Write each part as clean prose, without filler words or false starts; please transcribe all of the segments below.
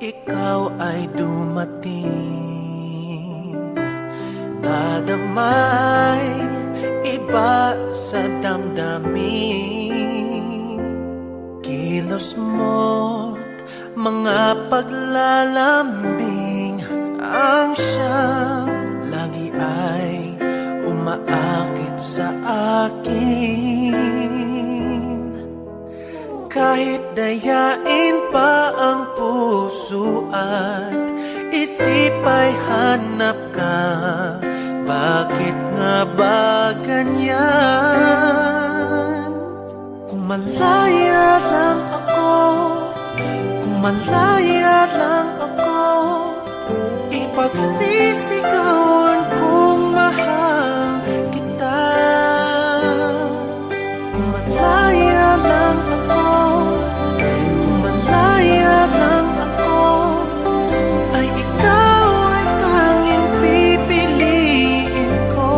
ikaw ay dumating. Nadamay iba sa damdamin, kilos mo't mga paglalambing ang siyang lagi ay umaakit sa akin. Kahit dayain pa ang puso at isip ay hanap ka, bakit nga ba ganyan? Kung malaya lang ako, kung malaya lang ako, ipagsisigawan kung mahal kita. Kung malaya lang ako, kung malaya lang ako, ay ikaw ang tanging pipiliin ko.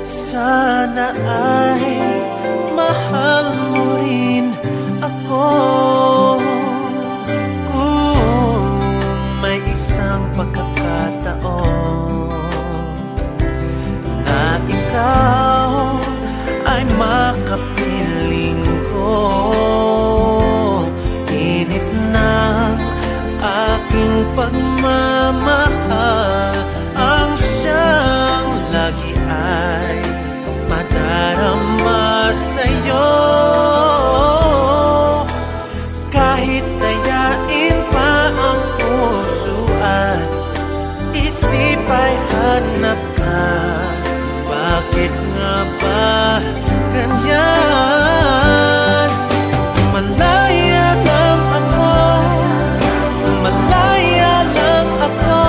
Sana ay mahal mo rin ako. Isang pagkakataon na ikaw ay makapiling ko, init ng aking pagmamahal ang siyang lagi ay madarama sa'yo. Kahit dayain pa ang puso at isip ay hanap ka, bakit nga ba ganyan? Kung malaya lang ako, kung malaya lang ako,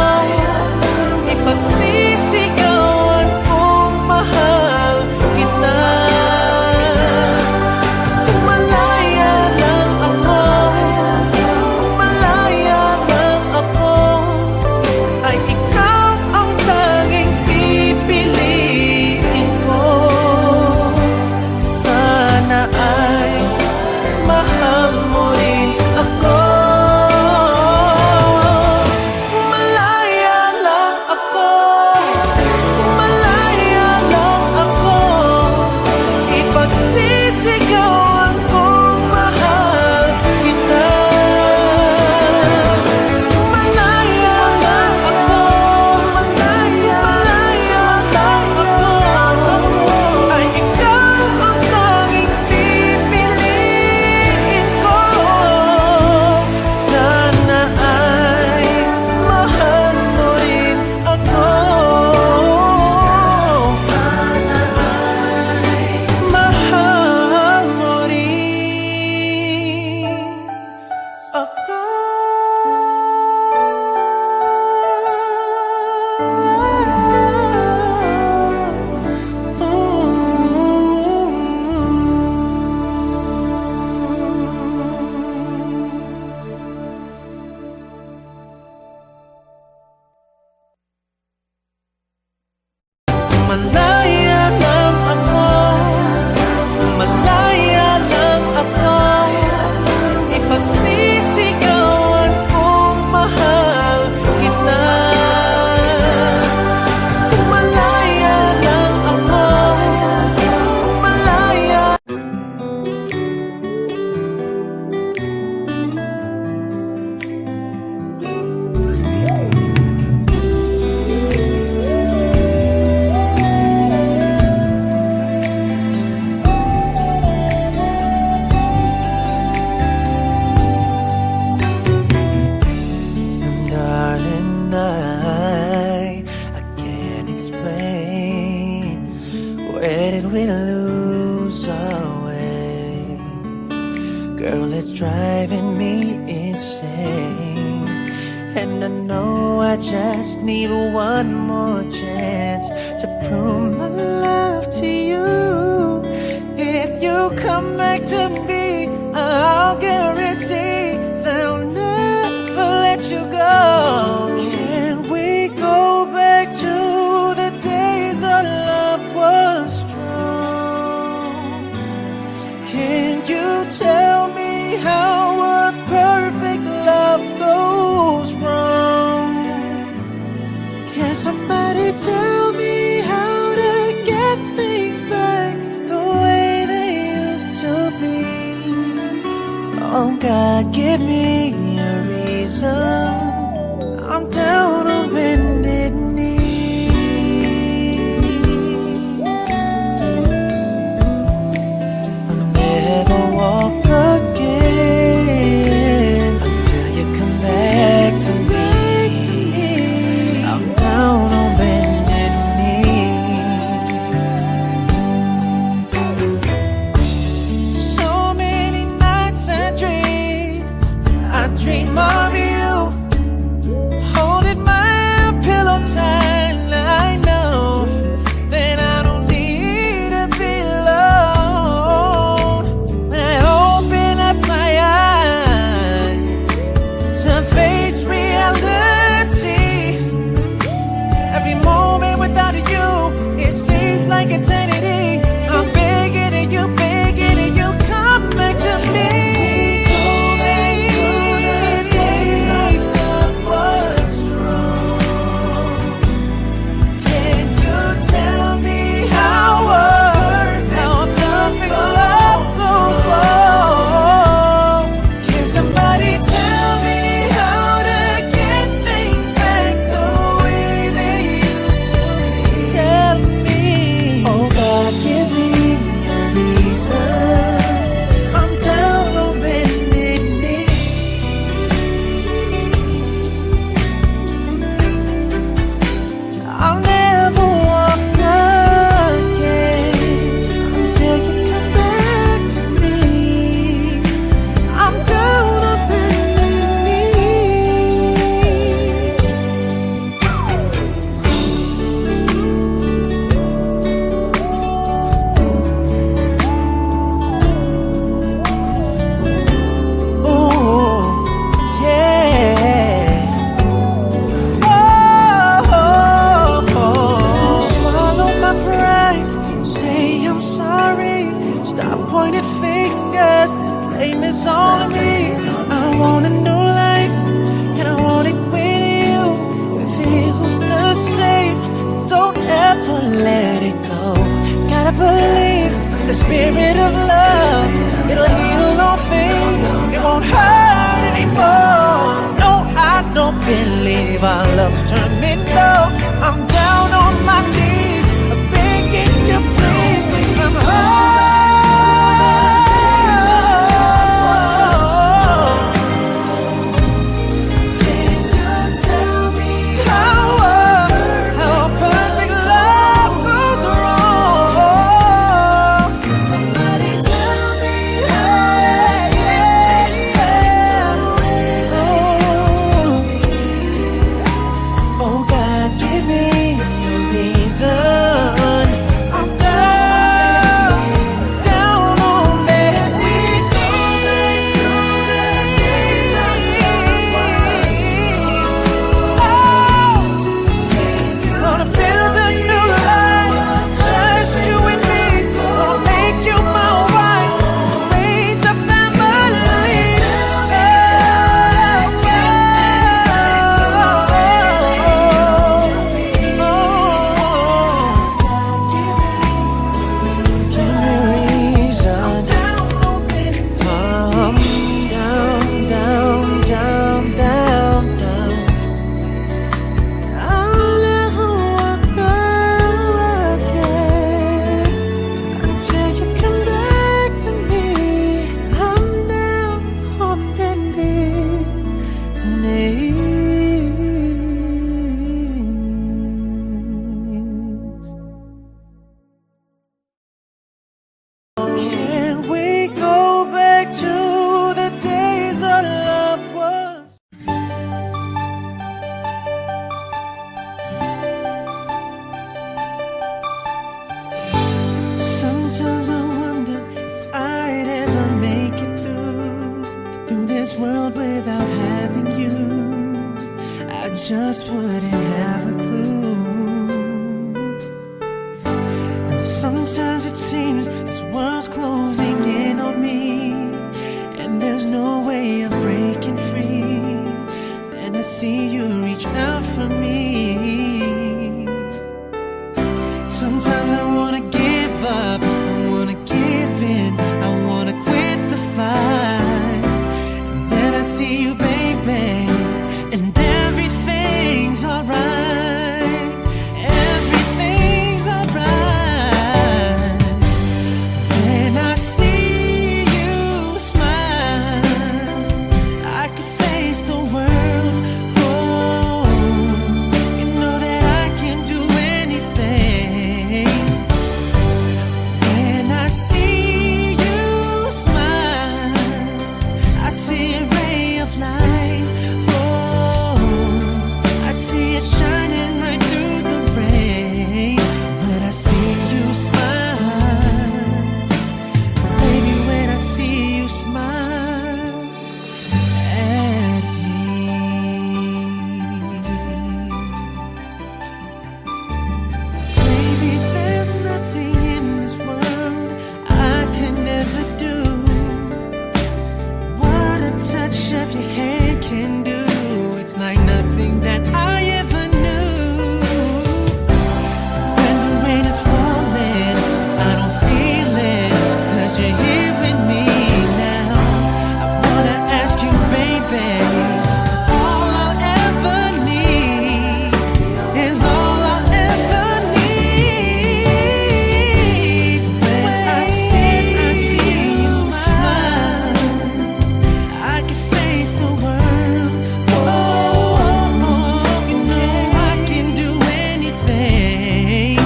ipagsisigawan kung mahal kita. Kung malaya lang ako, kung malaya lang ako, ay ikaw ang tanging pipiliin ko. Sana ay mahal mo rin ako. Kung malaya lang ako, kung malaya lang ako, ipagsisigawan kung mahal kita. Kung malaya lang ako, kung malaya lang ako, ay ikaw ang tanging pipiliin ko. Sana ay mahal mo rin ako. Sana ay mahal mo rin ako. Kung malaya lang ako, kung malaya lang ako, ipagsisigawan kung mahal kita. Kung malaya lang ako, kung malaya. Darling, I can't explain, where did we lose our way? Girl, it's driving me insane, and I know I just need one more chance to prove my love to you. If you come back to me, I'll guarantee that I'll never let you go. Can we go back to the days our love was strong? Can you tell me how a perfect love tell me how to get things back the way they used to be? Oh God, give me a reason. I'm down on bended knee. I'll never walk again until you come back to me. I'm down on bended knee. So many nights I dream of you. Like eternity, I'm begging you, come back to me. Go back to the days our love was strong. Can you tell me how a perfect love goes wrong? Can somebody tell me how to get things back the way they used to be? Tell me. Oh God, give me a reason. I'm down on bended knee. I'll never walk again until you come back to me. I'm down on bended Stop pointing fingers, blame is all on me. I want a new life, and I want it with you. It feels the same, don't ever let it go. Gotta believe the spirit of love, it'll heal all things, it won't hurt anymore. No, I don't believe our love's turning low. I'm down on my knees, begging you please, I'm hurt. this world without having you. I just wouldn't have a clue. And sometimes it seems this world's closing in on me, and there's no way of breaking free. And I see you reach out for me. of light. Oh, I see it shining right through the rain when I see you smile. Baby, when I see you smile at me. Baby, there's nothing in this world I can never do. What a touch of your hand can do. It's like nothing that I ever knew. When the rain is falling, I don't feel it, 'cause you're here with me now. I wanna ask you, baby, is all I'll ever need, is all I'll ever need. When I see you smile, I can face the world. Oh, you know I can do anything.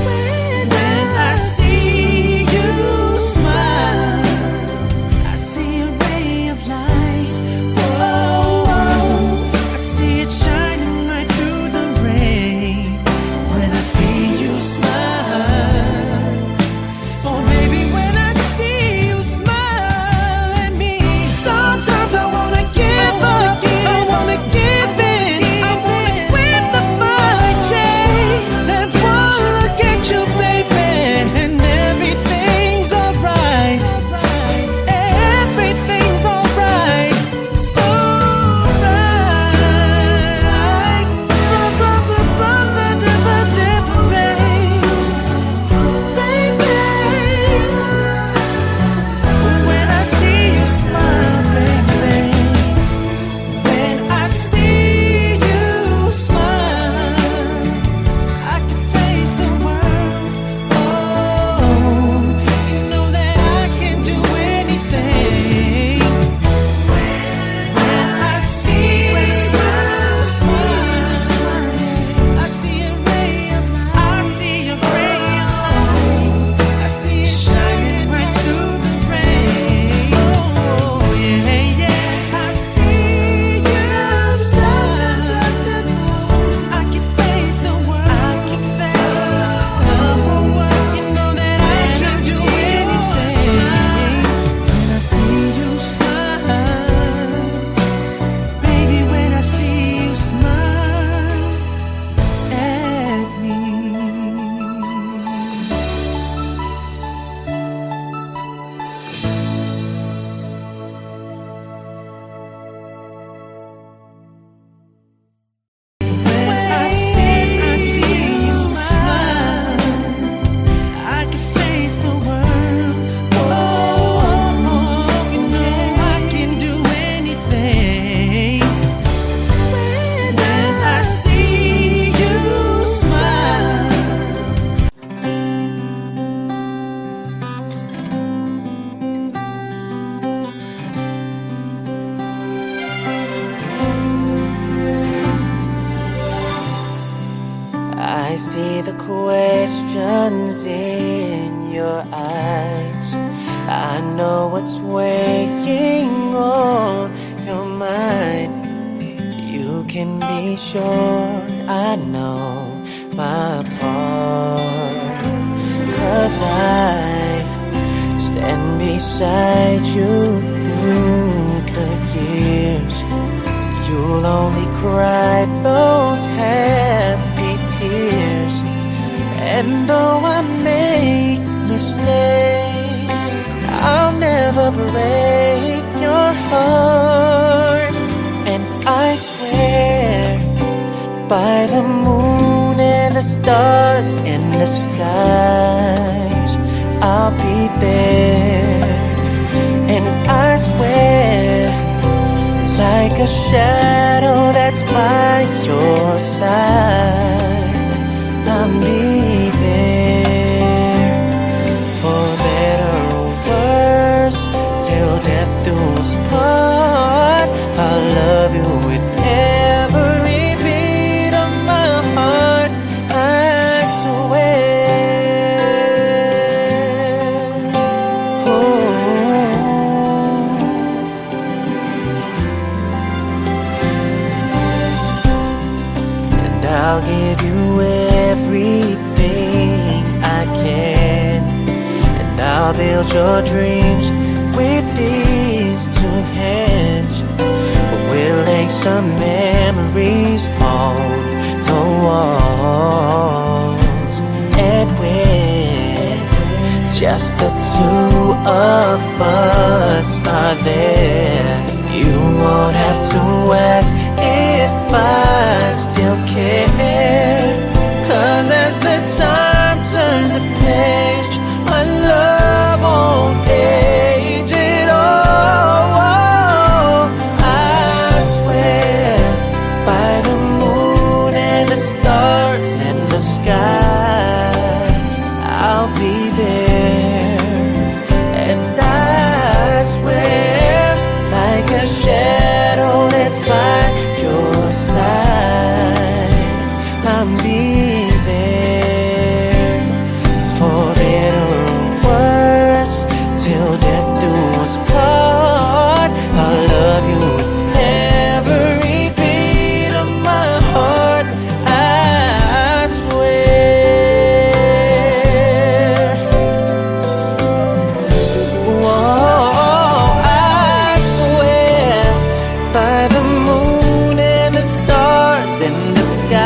When I see you smile, I see a ray of light. Oh, I see it shining right through the rain when I see you smile. Oh, baby, when I see you smile at me, sometimes I wanna give up, I wanna give in, I wanna quit the fight, then one look at you, baby, and everything's alright. Everything's alright. So right. When I see you smile, baby, when I see you smile, I can face the world. Oh, you know that I can do anything. When I see you smile, I see a ray of light. I see a ray of light. I see it shining right through the rain. Oh, yeah, yeah. I see you smile. I can face the world. I can face the whole world. You know that I can do anything. When I see you smile, baby, when I see you smile at me. When I see you smile, I can face the world. Oh, you know I can do anything. When I see you smile. I see the questions in your eyes. I know what's weighing on your mind. You can be sure I know my part, 'cause I stand beside you through the years. You'll only cry those happy tears. And though I make mistakes, I'll never break your heart. And I swear by the moon and the stars in the skies, I'll be there. And I swear, like a shadow that's by your side, I'll be there. For better or worse, till death do us part, I'll love you with every beat of my heart, I swear. Oh. I'll give you everything I can, and I'll build your dreams with these two hands. We'll hang some memories on the walls, and when just the two of us are there, you won't have to ask if I still care. 'Cause as the time turns the page, my love won't age at all. I swear by the moon and the stars and the skies, I'll be there. And I swear like a shadow that's by your side, I'll be there. For better or worse, till death do us part, I'll love you every beat of my heart, I swear. Whoa, I swear by the moon and the stars and the skies,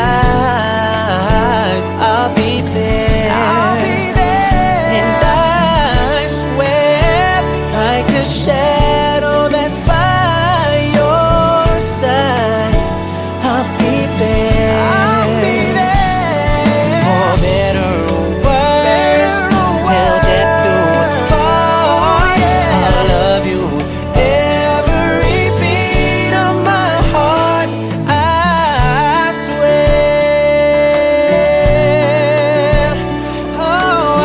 I'll be there. I'll be there. And I swear like a shadow that's by your side, I'll be there. I'll be there. For better or worse, till death do us part, I'll love you every beat of my heart, I swear. Oh,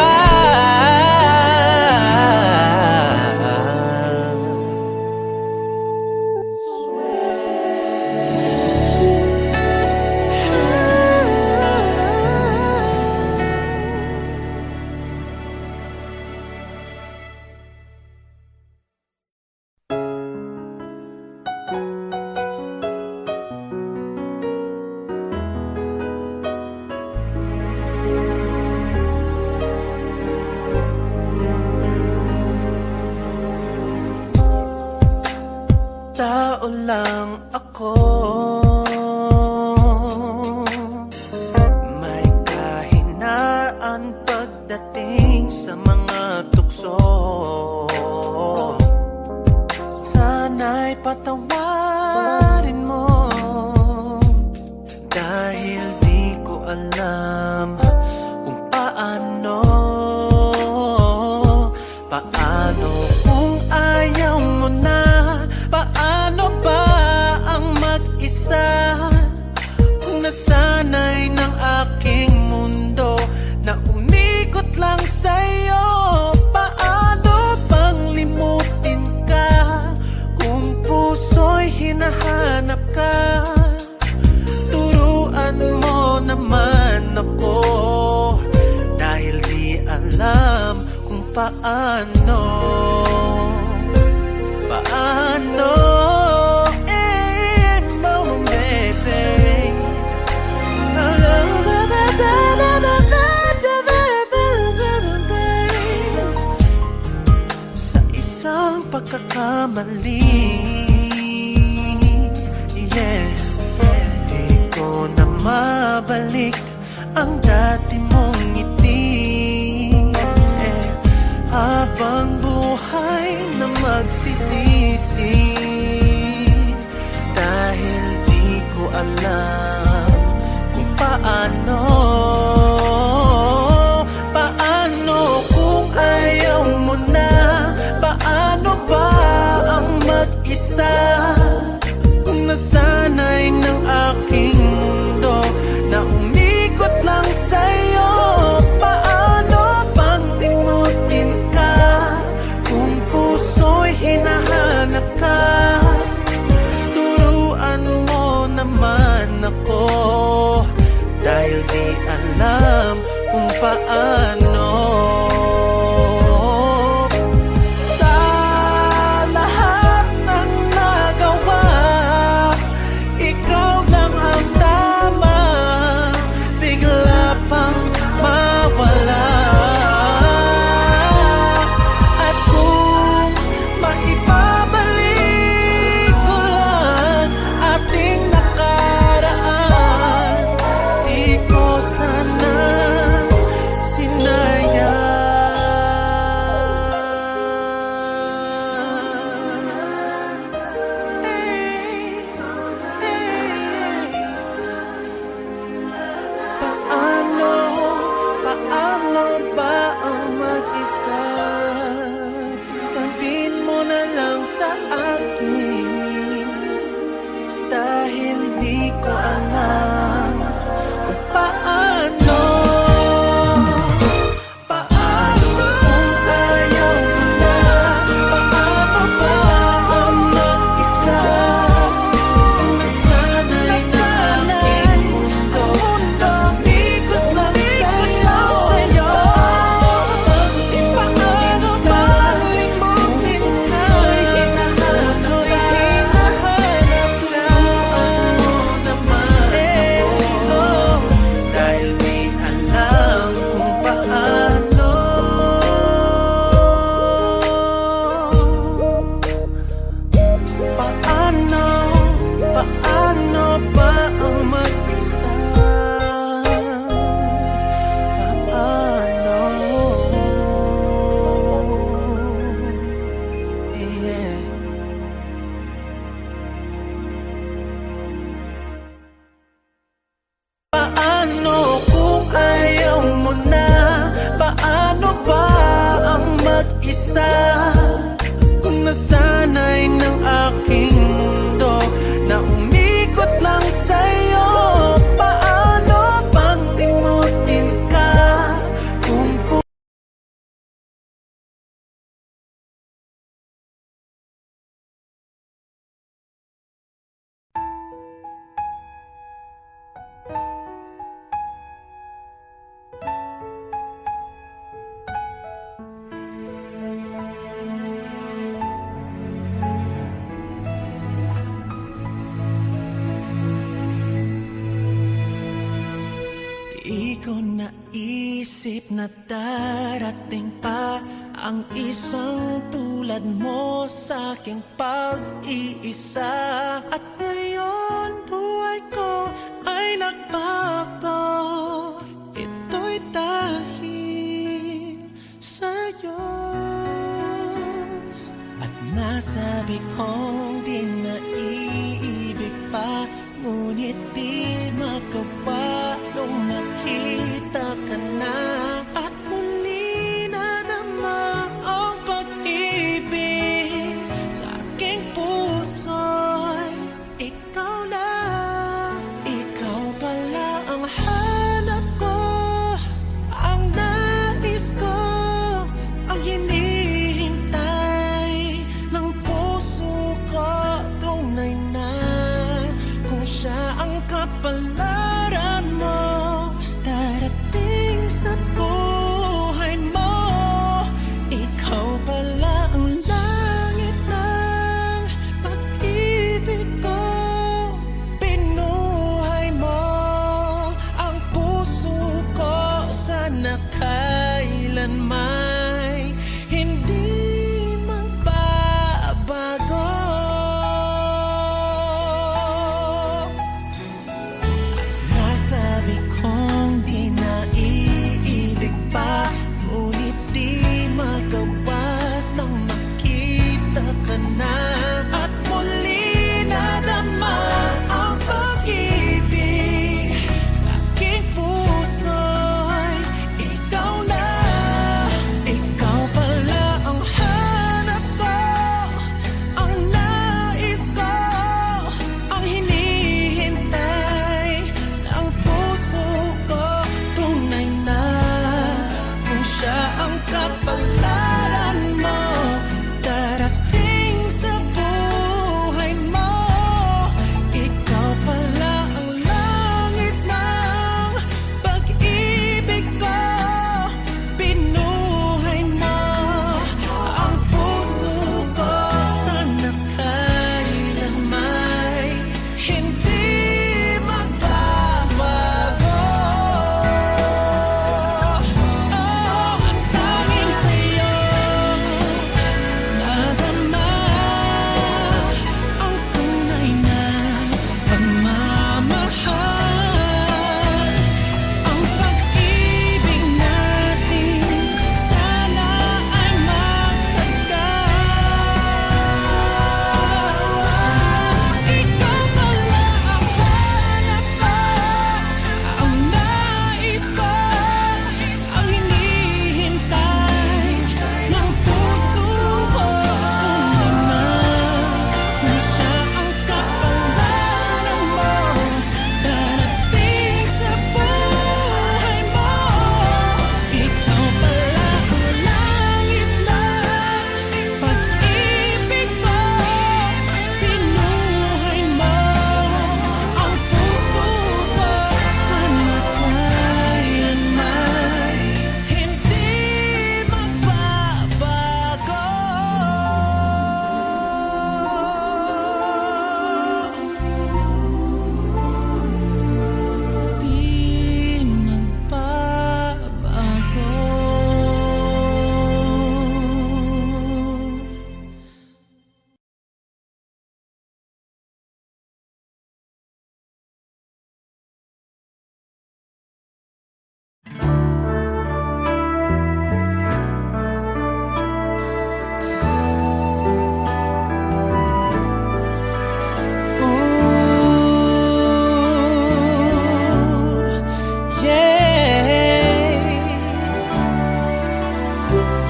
tao lang ako, may kahinaan pagdating sa mga tukso. Sana'y patawarin mo, dahil di ko alam kung paano. Paano kung ayaw mo na? Paano ba ang mag-isa kung nasanay ng aking mundo na umikot lang sa'yo? Paano bang limutin ka kung puso'y hinahanap ka? Turuan mo naman ako, dahil di alam kung paano. Paano, baby? Sa isang pagkakamali, yeah, di ko na mabalik ang dati mong ngiti. Habang buhay na magsisisi, dahil di ko alam kung paano. Paano kung ayaw mo na? Paano ba ang mag-isa kung nasanay ng aking mundo na umikot lang sa'yo? Paano bang limutin ka kung puso'y hinahanap ka? ko naisip na darating pa ang isang tulad mo sa aking pag-iisa. At ngayon buhay ko ay nagbago. Ito'y dahil sa'yo. At nasabi kong di na iibig pa, ngunit di magawa nung makita ka na. At muli nadama ang pag-ibig sa aking puso'y ikaw na. Ikaw pala ang hanap ko, ang nais ko, ang hinihintay ng puso ko. Tunay na kung siya ang kapalaran mo, darating sa buhay mo. Ikaw pala ang langit ng pag-ibig ko. Pinuhay mo ang puso ko. Sana kailanman hindi magbabago. Nasabi kong di na iibig pa, ngunit di magawa nang makita ka na. At muli nadama ang pag-ibig sa aking puso'y ikaw na. Ikaw pala ang hanap ko, ang nais ko, ang hinihintay ng puso ko. Tunay na kung siya ang kapalaran mo, darating sa buhay mo. Ikaw pala ang langit ng pag-ibig ko. Pinuhay mo ang puso ko. Sana kailanman hindi magbabago. Ang tanging sa'yo nadama ang tunay na pagmamahal. Ang pag-ibig natin sana ay magtagal. Ikaw pala ang hanap ko, ang nais ko, ang hinihintay ng puso ko. Tunay na kung siya ang kapalaran mo, darating sa buhay mo. Ikaw pala ang langit ng pag-ibig ko. Pinuhay mo ang puso ko. Sana kailanman hindi magbabago. Di magbabago.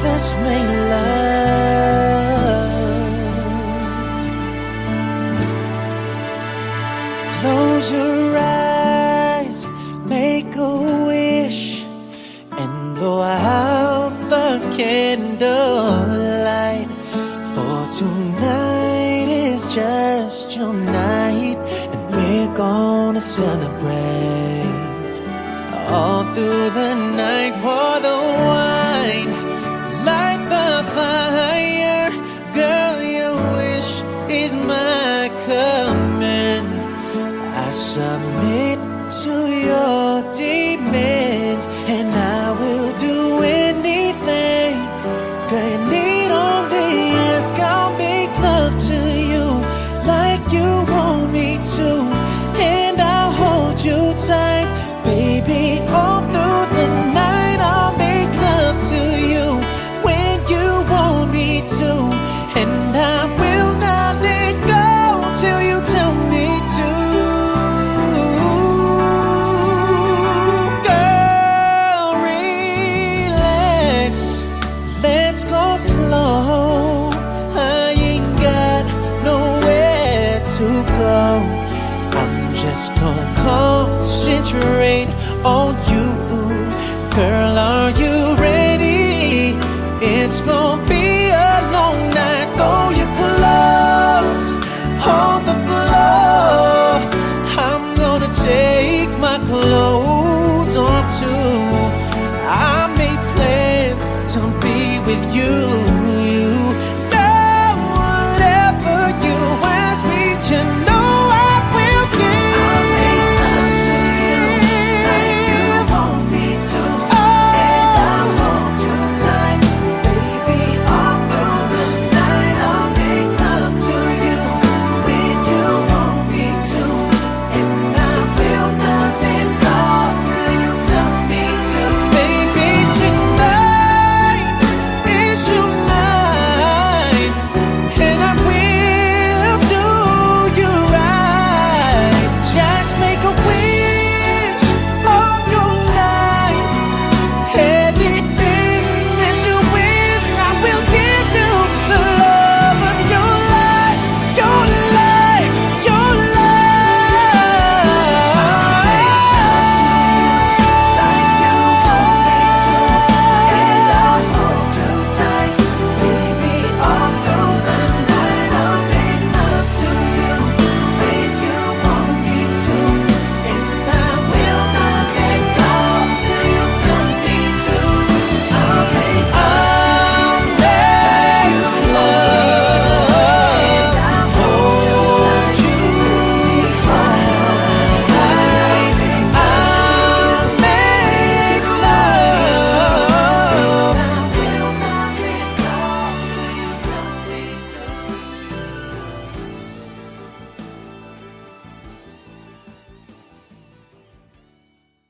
Let's make love. Close your eyes, make a wish, and blow out the candlelight. For tonight is just your night, and we're gonna celebrate all through the night. Pour the wine, light the fire. Girl, your wish is my command. I submit to your demand. just don't concentrate on you. Girl,